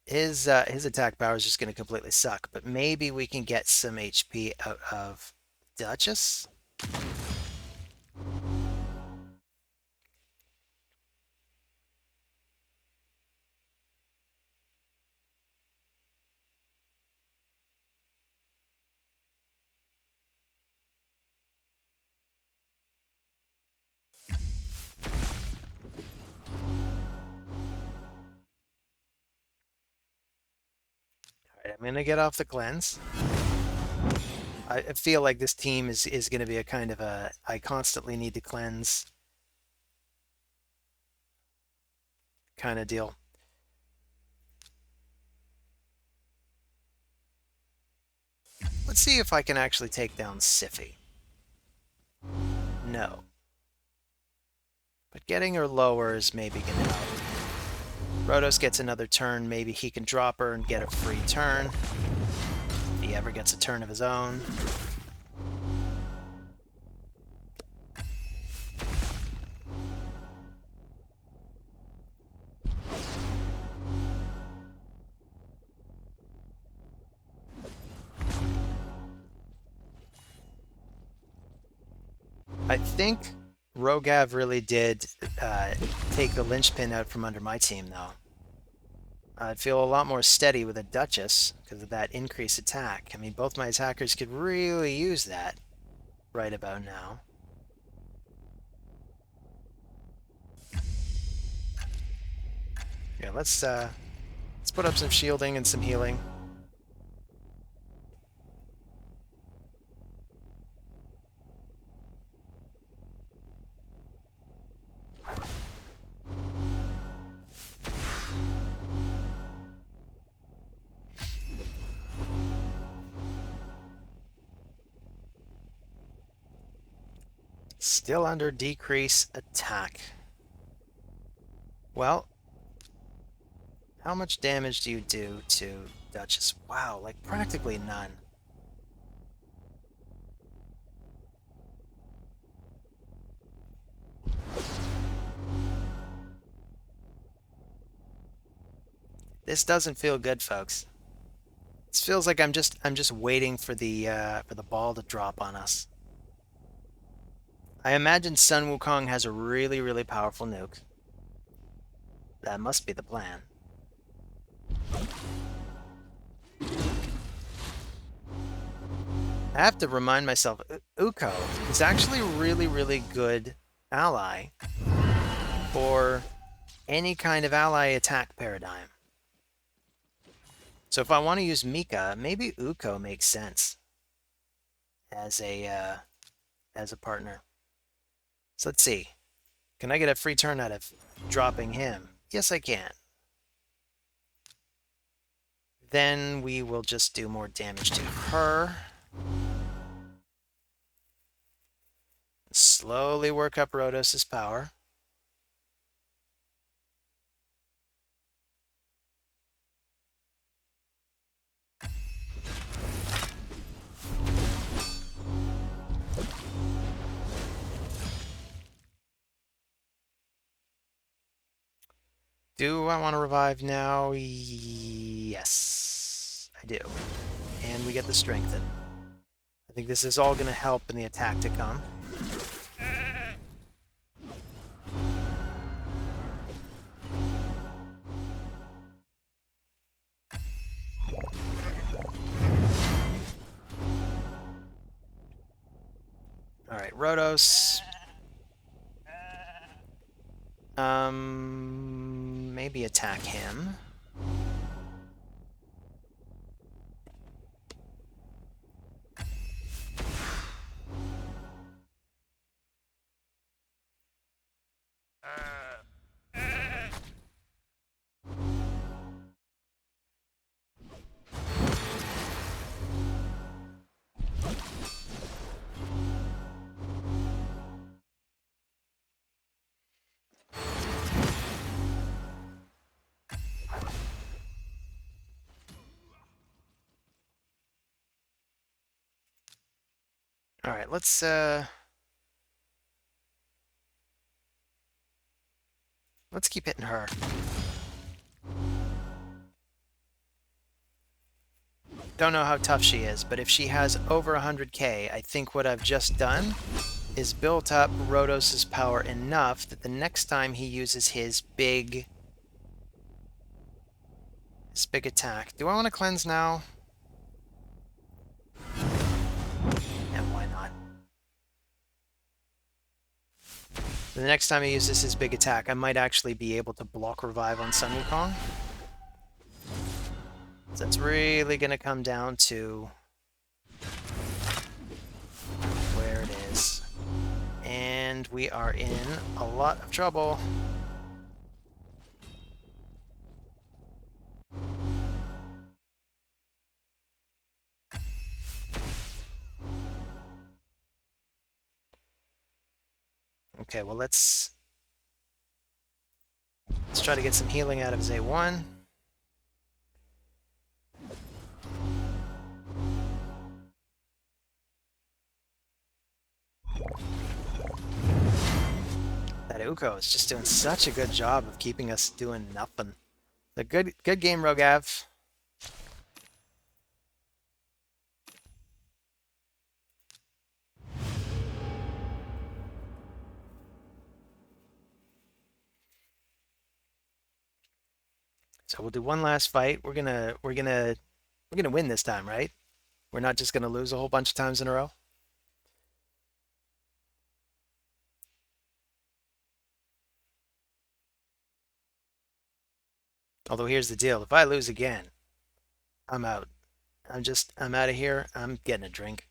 S1: His attack power is just going to completely suck, but maybe we can get some HP out of Duchess. All right, I'm going to get off the cleanse. I feel like this team is going to be a kind of a I constantly need to cleanse kind of deal. Let's see if I can actually take down Siffy. No. But getting her lower is maybe going to help. Rotos gets another turn. Maybe he can drop her and get a free turn. If he ever gets a turn of his own. I think Rogav really did take the linchpin out from under my team, though. I'd feel a lot more steady with a Duchess because of that increased attack. I mean, both my attackers could really use that right about now. Yeah, let's put up some shielding and some healing. Still under decrease attack. Well, how much damage do you do to Duchess? Wow, like practically none. This doesn't feel good, folks. This feels like I'm just waiting for the ball to drop on us. I imagine Sun Wukong has a really powerful nuke. That must be the plan. I have to remind myself, Uko is actually a really good ally for any kind of ally attack paradigm. So if I want to use Mika, maybe Uko makes sense as a partner. So let's see. Can I get a free turn out of dropping him? Yes, I can. Then we will just do more damage to her. Slowly work up Rotos' power. Do I want to revive now? Yes, I do. And we get the strengthen. I think this is all going to help in the attack to come. Alright, Rotos. Maybe attack him. Alright, let's keep hitting her. Don't know how tough she is, but if she has over 100k, I think what I've just done is built up Rotos' power enough that the next time he uses his big attack. Do I want to cleanse now? And why not? The next time he uses his big attack, I might actually be able to block revive on Sun Wukong. So it's really going to come down to where it is. And we are in a lot of trouble. Okay, well let's try to get some healing out of his A1. That Uko is just doing such a good job of keeping us doing nothing. A good game, Rogav. So we'll do one last fight. We're gonna win this time, right? We're not just gonna lose a whole bunch of times in a row. Although here's the deal: if I lose again, I'm out. I'm out of here. I'm getting a drink.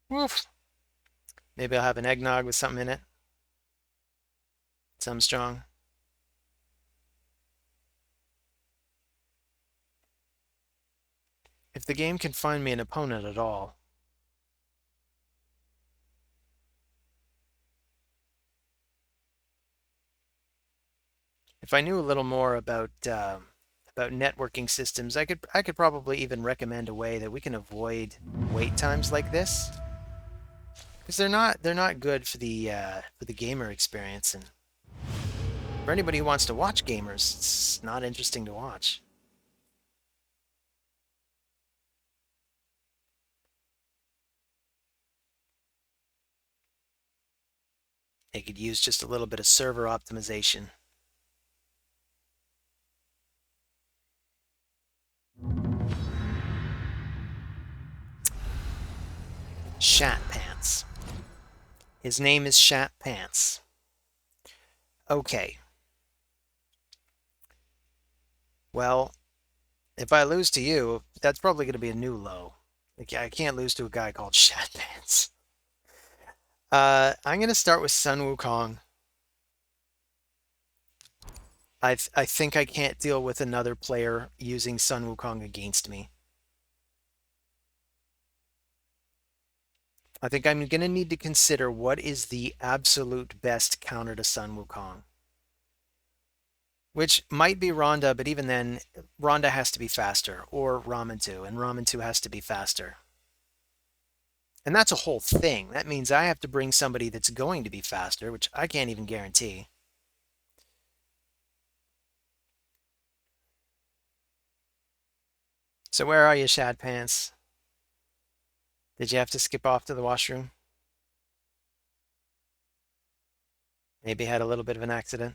S1: Woof. Maybe I'll have an eggnog with something in it. Something strong. If the game can find me an opponent at all. If I knew a little more about networking systems, I could probably even recommend a way that we can avoid wait times like this, because they're not good for the gamer experience, and for anybody who wants to watch gamers, it's not interesting to watch. They could use just a little bit of server optimization. Shat Pants. His name is Shat Pants. Okay. Well, if I lose to you, that's probably going to be a new low. Like, I can't lose to a guy called Shat Pants. I'm going to start with Sun Wukong. I think I can't deal with another player using Sun Wukong against me. I think I'm going to need to consider what is the absolute best counter to Sun Wukong. Which might be Ronda, but even then, Ronda has to be faster, or Ramen 2, and Ramen 2 has to be faster. And that's a whole thing. That means I have to bring somebody that's going to be faster, which I can't even guarantee. So where are you, Shad Pants? Did you have to skip off to the washroom? Maybe had a little bit of an accident?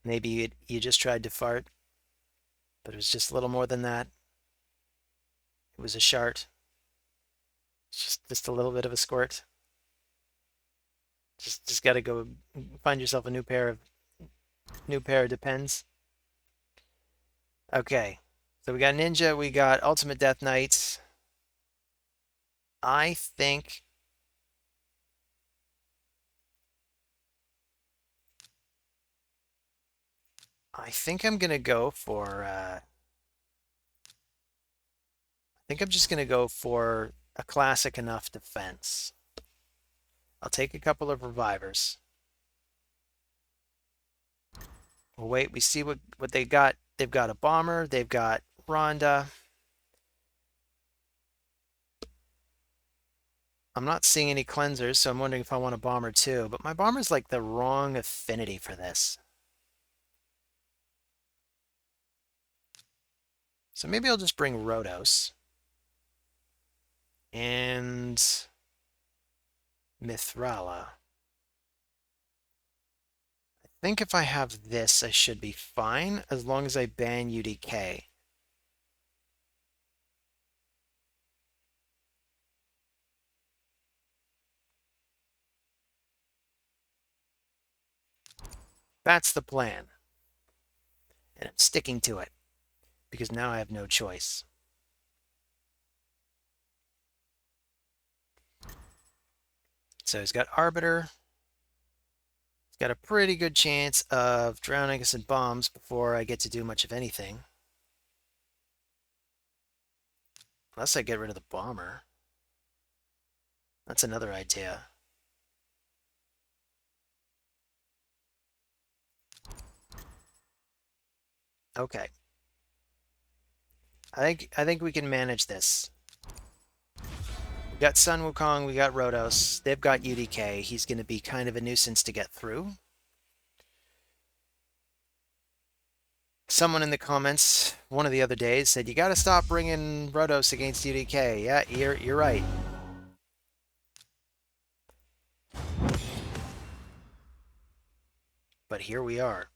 S1: Maybe you just tried to fart, but it was just a little more than that. It was a shart. Just a little bit of a squirt. Just got to go find yourself a new pair of Depends. Okay. So we got Ninja, we got Ultimate Death Knights. I think I'm gonna go for I think I'm just gonna go for a classic enough defense. I'll take a couple of revivers. We'll wait, we see what they got. They've got a bomber, they've got Rhonda. I'm not seeing any cleansers, so I'm wondering if I want a bomber too, but my bomber's like the wrong affinity for this. So maybe I'll just bring Rotos. And Mithrala. I think if I have this, I should be fine, as long as I ban UDK. That's the plan. And I'm sticking to it, because now I have no choice. So he's got Arbiter. He's got a pretty good chance of drowning us in bombs before I get to do much of anything. Unless I get rid of the bomber. That's another idea. Okay. I think we can manage this. We got Sun Wukong, we got Rotos, they've got UDK. He's going to be kind of a nuisance to get through. Someone in the comments one of the other days said, you got to stop bringing Rotos against UDK. Yeah, you're right. but here we are.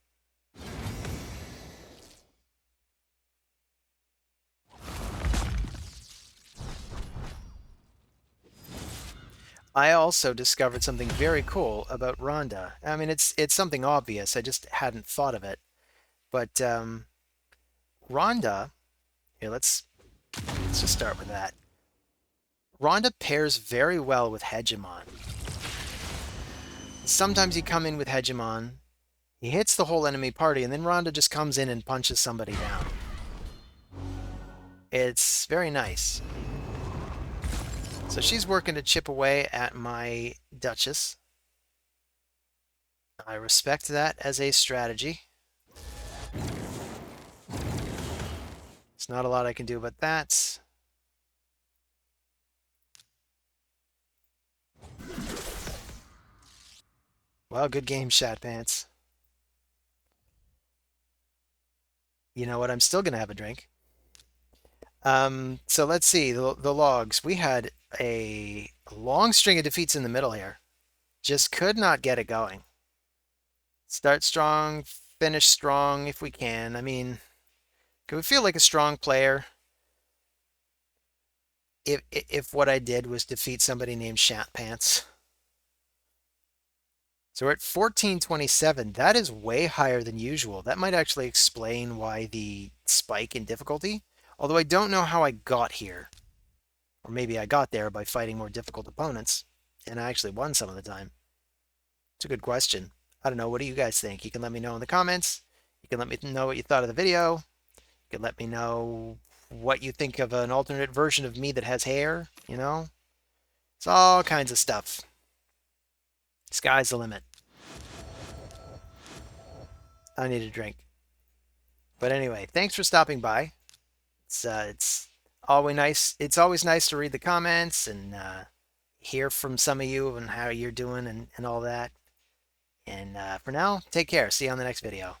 S1: I also discovered something very cool about Rhonda. I mean, it's something obvious. I just hadn't thought of it. But Rhonda, here, let's just start with that. Rhonda pairs very well with Hegemon. Sometimes you come in with Hegemon, he hits the whole enemy party, and then Rhonda just comes in and punches somebody down. It's very nice. So she's working to chip away at my Duchess. I respect that as a strategy. There's not a lot I can do about that. Well, good game, Shat Pants. You know what? I'm still going to have a drink. So let's see the logs. We had a long string of defeats in the middle here. Just could not get it going. Start strong, finish strong if we can. I mean, can we feel like a strong player if what I did was defeat somebody named Shat Pants? So we're at 1427. That is way higher than usual. That might actually explain why the spike in difficulty. Although I don't know how I got here. Or maybe I got there by fighting more difficult opponents, and I actually won some of the time. It's a good question. I don't know. What do you guys think? You can let me know in the comments. You can let me know what you thought of the video. You can let me know what you think of an alternate version of me that has hair, you know? It's all kinds of stuff. Sky's the limit. I need a drink. But anyway, thanks for stopping by. It's always nice. It's always nice to read the comments and hear from some of you and how you're doing and all that. And for now, take care. See you on the next video.